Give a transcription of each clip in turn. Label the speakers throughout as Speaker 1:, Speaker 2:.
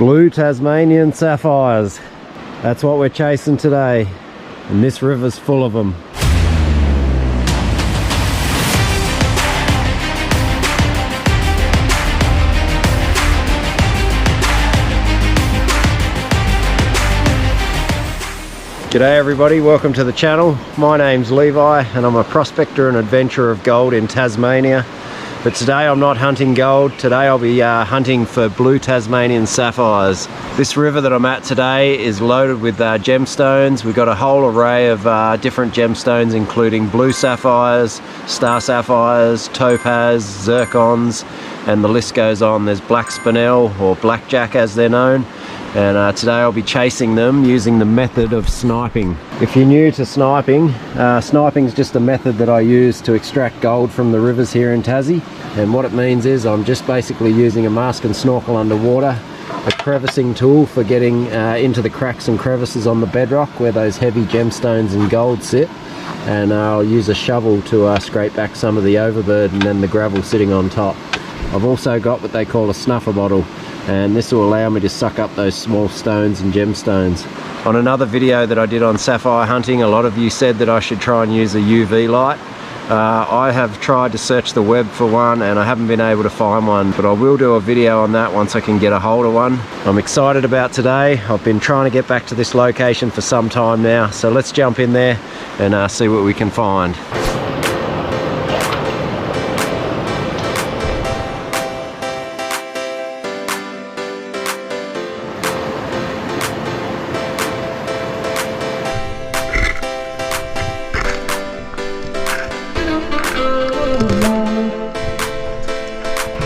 Speaker 1: Blue Tasmanian sapphires. That's what we're chasing today. And this river's full of them. G'day everybody, welcome to the channel. My name's Levi and I'm a prospector and adventurer of gold in Tasmania. But today I'm not hunting gold, today I'll be hunting for blue Tasmanian sapphires. This river that I'm at today is loaded with gemstones. We've got a whole array of different gemstones including blue sapphires, star sapphires, topaz, zircons, and the list goes on. There's black spinel or blackjack as they're known. And today I'll be chasing them using the method of sniping. If you're new to sniping, sniping is just a method that I use to extract gold from the rivers here in Tassie. And what it means is I'm just basically using a mask and snorkel underwater, a crevicing tool for getting into the cracks and crevices on the bedrock where those heavy gemstones and gold sit. And I'll use a shovel to scrape back some of the overburden and then the gravel sitting on top. I've also got what they call a snuffer bottle, and this will allow me to suck up those small stones and gemstones. On another video that I did on sapphire hunting, a lot of you said that I should try and use a UV light. I have tried to search the web for one and I haven't been able to find one, but I will do a video on that once I can get a hold of one. I'm excited about today. I've been trying to get back to this location for some time now, so let's jump in there and see what we can find.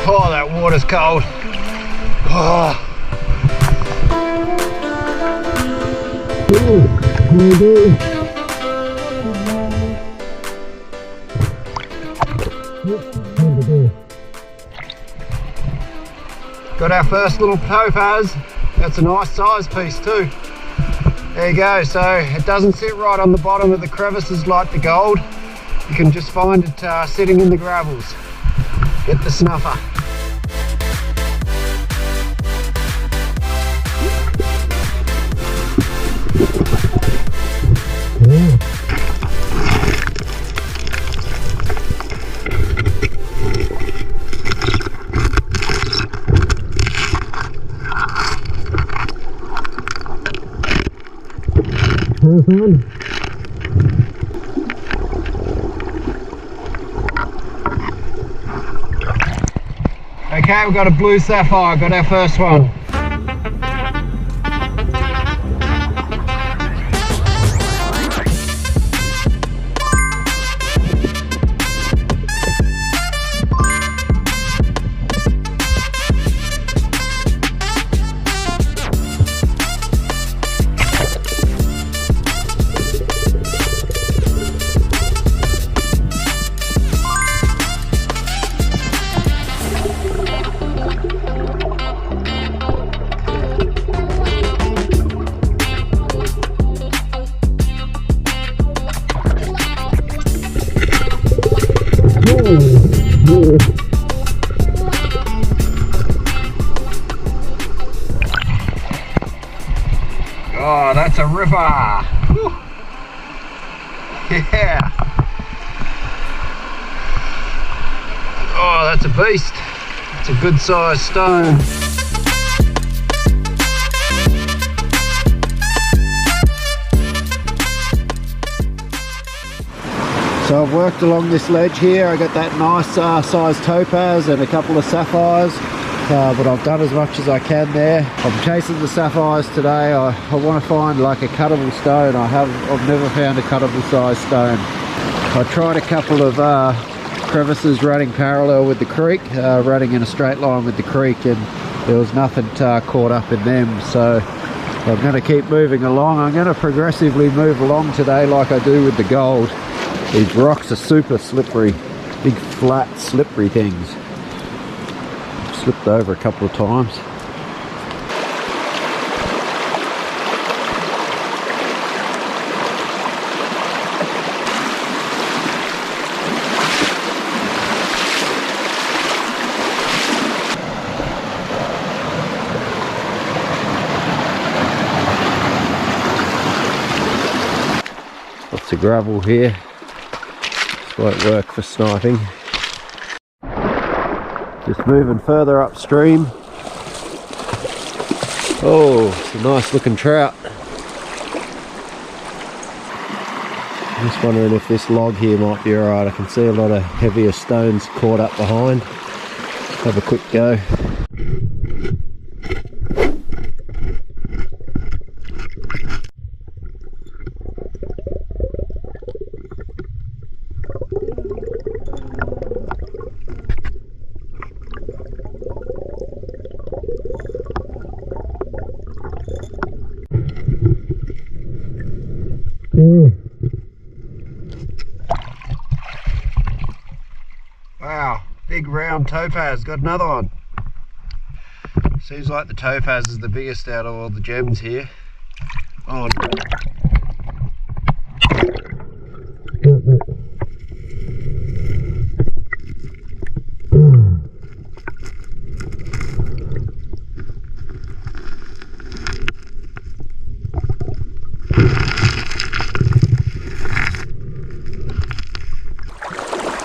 Speaker 1: Oh, that water's cold. Oh. Got our first little topaz. That's a nice size piece too. There you go. So it doesn't sit right on the bottom of the crevices like the gold. You can just find it sitting in the gravels. Get the snuffer. Okay, we've got a blue sapphire, got our first one. Oh, that's a ripper. Whew. Yeah. Oh, that's a beast. It's a good sized stone. So I've worked along this ledge here. I got that nice sized topaz and a couple of sapphires. But I've done as much as I can there. I'm chasing the sapphires today. I want to find like a cuttable stone. I've never found a cuttable size stone. I tried a couple of crevices running parallel with the creek, running in a straight line with the creek, and there was nothing caught up in them. So I'm going to keep moving along. I'm going to progressively move along today like I do with the gold. These rocks are super slippery, big flat slippery things. Slipped over a couple of times. bits of gravel here. This won't work for sniping. Just moving further upstream. Oh, it's a nice looking trout. I'm just wondering if this log here might be alright. I can see a lot of heavier stones caught up behind. Have a quick go. Wow, big round topaz, got another one. Seems like the topaz is the biggest out of all the gems here. Oh,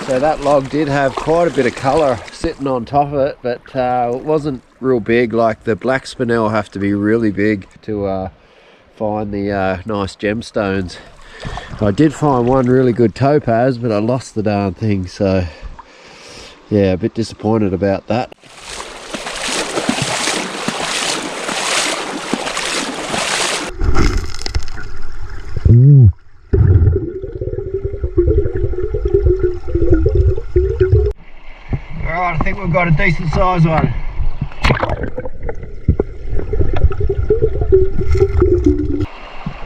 Speaker 1: so that log did have quite a bit of colour sitting on top of it, but it wasn't real big. Like the black spinel have to be really big to find the nice gemstones. I did find one really good topaz, but I lost the darn thing, so yeah, a bit disappointed about that. Alright, I think we've got a decent size one.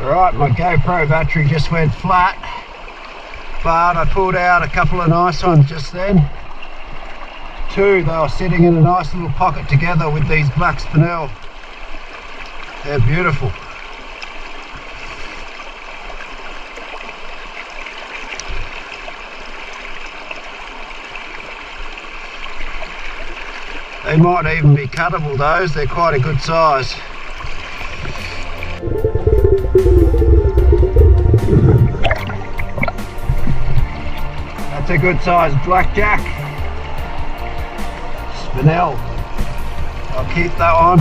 Speaker 1: Alright, my GoPro battery just went flat, but I pulled out a couple of nice ones just then. Two, they were sitting in a nice little pocket together with these black spinel. They're beautiful. They might even be cuttable, those, they're quite a good size. That's a good size blackjack. Spinel. I'll keep that one.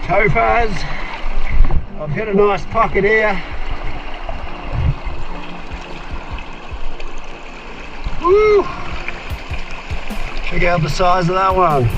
Speaker 1: Topaz. I've hit a nice pocket here. Woo! Check out the size of that one.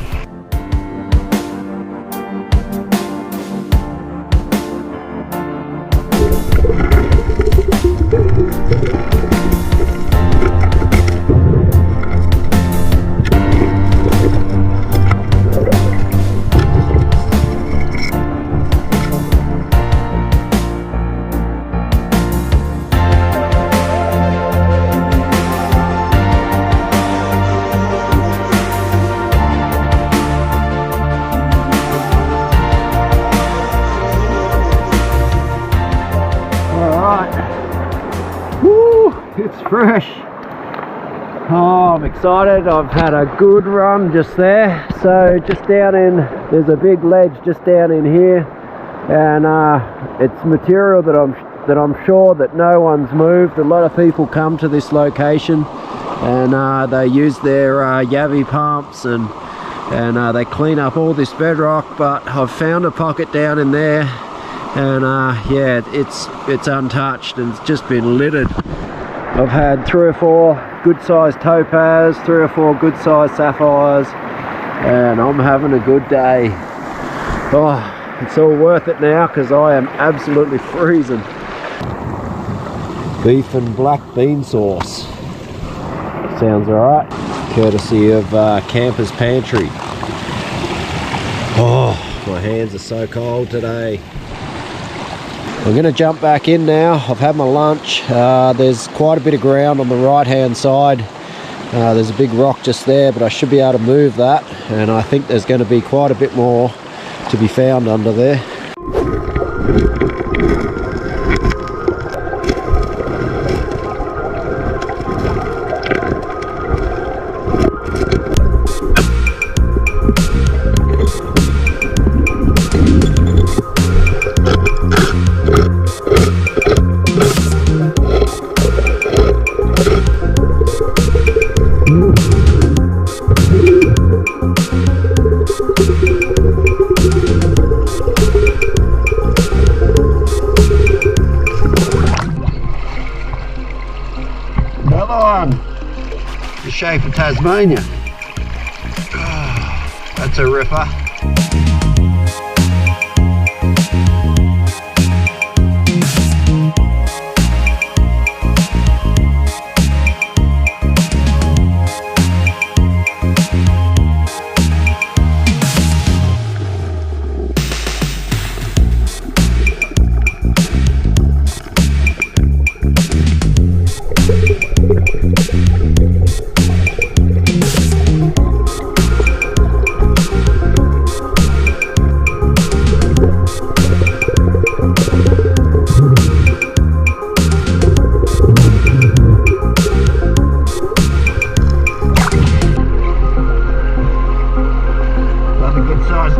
Speaker 1: It's fresh. Oh, I'm excited. I've had a good run just there. So just down in, there's a big ledge just down in here, and it's material that I'm sure that no one's moved. A lot of people come to this location and they use their Yavy pumps and they clean up all this bedrock, but I've found a pocket down in there, and yeah, it's untouched and it's just been littered. I've had 3 or 4 good sized topaz, 3 or 4 good sized sapphires, and I'm having a good day. Oh, it's all worth it now because I am absolutely freezing. Beef and black bean sauce. Sounds alright. Courtesy of Camper's Pantry. Oh, my hands are so cold today. I'm going to jump back in now. I've had my lunch. There's quite a bit of ground on the right hand side. There's a big rock just there, but I should be able to move that, and I think there's going to be quite a bit more to be found under there.
Speaker 2: shape of Tasmania. That's a ripper.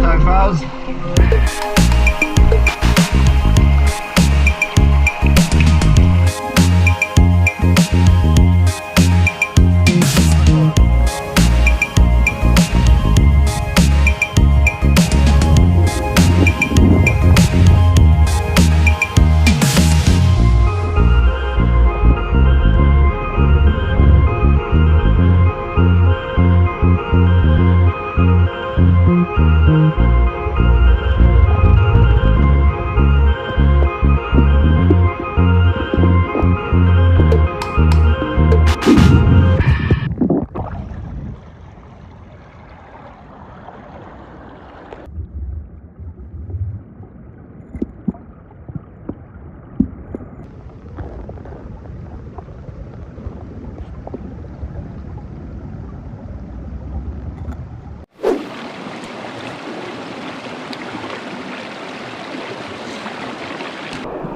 Speaker 2: Topaz.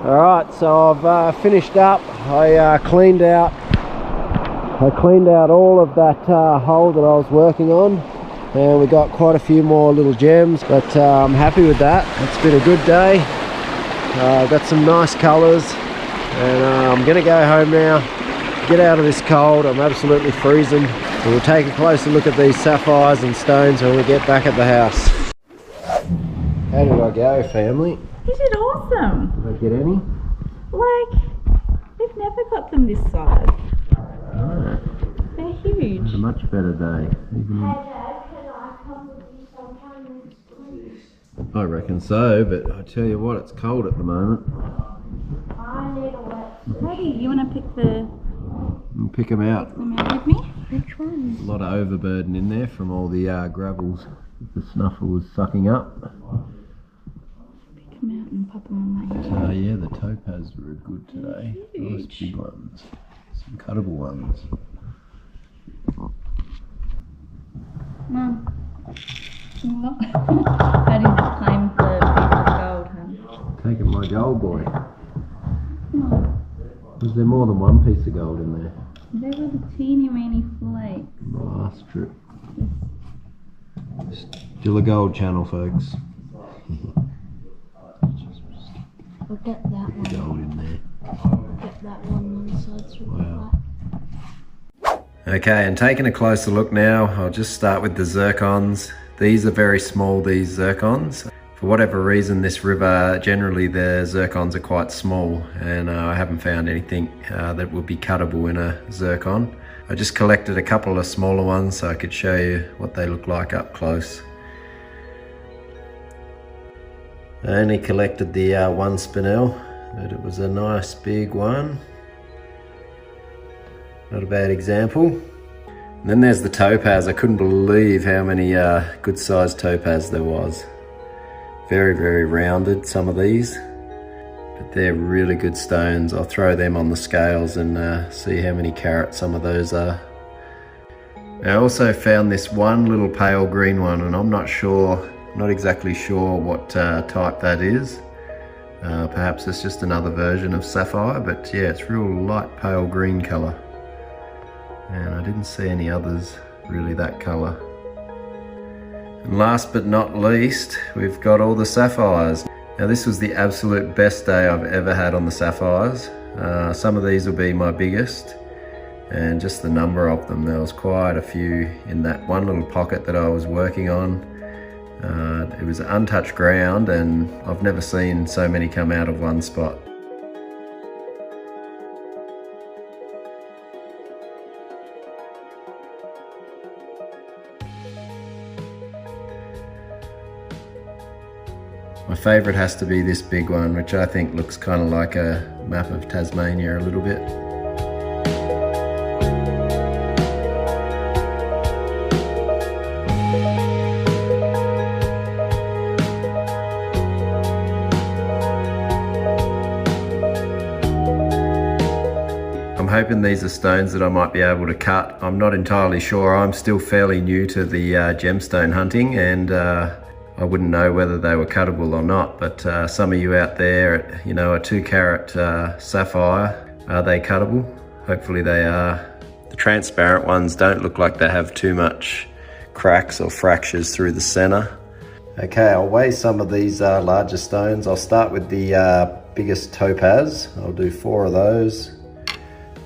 Speaker 1: Alright, so I've finished up. I cleaned out all of that hole that I was working on, and we got quite a few more little gems, but I'm happy with that. It's been a good day. Got some nice colours, and I'm going to go home now, get out of this cold. I'm absolutely freezing. We'll take a closer look at these sapphires and stones when we get back at the house. How did I go, family?
Speaker 3: You did awesome.
Speaker 1: Did I get any?
Speaker 3: Like, we've never got them this size.
Speaker 1: Oh,
Speaker 3: They're huge.
Speaker 1: it was a much better day. I reckon so, but I tell you what, it's cold at the moment.
Speaker 3: Maybe you want to pick the...
Speaker 1: Pick them out.
Speaker 3: them out with me? Which ones?
Speaker 1: A lot of overburden in there from all the gravels the snuffle was sucking up.
Speaker 3: Pick them out and pop them on my head.
Speaker 1: Yeah, the topaz were good today. Nice big ones. Some cuttable ones.
Speaker 3: Mum. How do you just claim the piece of gold, hun?
Speaker 1: Taking my gold, boy.
Speaker 3: No.
Speaker 1: Was there more than one piece of gold in there?
Speaker 3: They were the teeny weeny flakes.
Speaker 1: The last trip. Still a gold channel, folks.
Speaker 4: I'll get that one.
Speaker 1: Gold in there.
Speaker 4: Get that one so it's really
Speaker 1: Wow. Okay, and taking a closer look now, I'll just start with the zircons. These are very small, these zircons. For whatever reason, this river, generally the zircons are quite small, and I haven't found anything that would be cuttable in a zircon. I just collected a couple of smaller ones so I could show you what they look like up close. I only collected the one spinel, but it was a nice big one. Not a bad example. And then there's the topaz. I couldn't believe how many good sized topaz there was. Very, very rounded, some of these, but they're really good stones. I'll throw them on the scales and see how many carats some of those are. I also found this one little pale green one, and I'm not exactly sure what type that is. Perhaps it's just another version of sapphire, but yeah, it's real light pale green color. And I didn't see any others really that color. And last but not least, we've got all the sapphires. Now this was the absolute best day I've ever had on the sapphires. Some of these will be my biggest, and just the number of them, there was quite a few in that one little pocket that I was working on. It was untouched ground, and I've never seen so many come out of one spot. My favourite has to be this big one, which I think looks kind of like a map of Tasmania a little bit. I'm hoping these are stones that I might be able to cut. I'm not entirely sure. I'm still fairly new to the gemstone hunting, and I wouldn't know whether they were cuttable or not, but some of you out there, you know, a 2-carat sapphire, are they cuttable? Hopefully they are. The transparent ones don't look like they have too much cracks or fractures through the center. Okay, I'll weigh some of these larger stones. I'll start with the biggest topaz. I'll do 4 of those.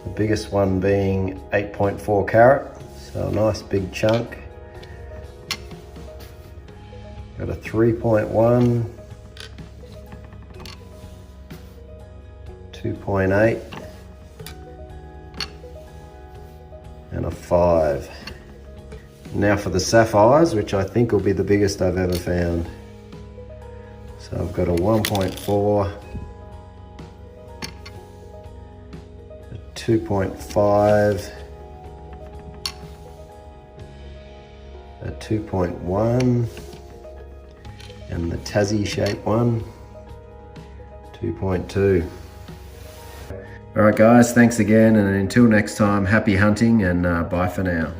Speaker 1: The biggest one being 8.4 carat, so a nice big chunk. Got a 3.1, 2.8, and a 5. Now for the sapphires, which I think will be the biggest I've ever found. So I've got a 1.4, a 2.5, a 2.1, and the Tassie shape one, 2.2. All right guys, thanks again, and until next time, happy hunting, and bye for now.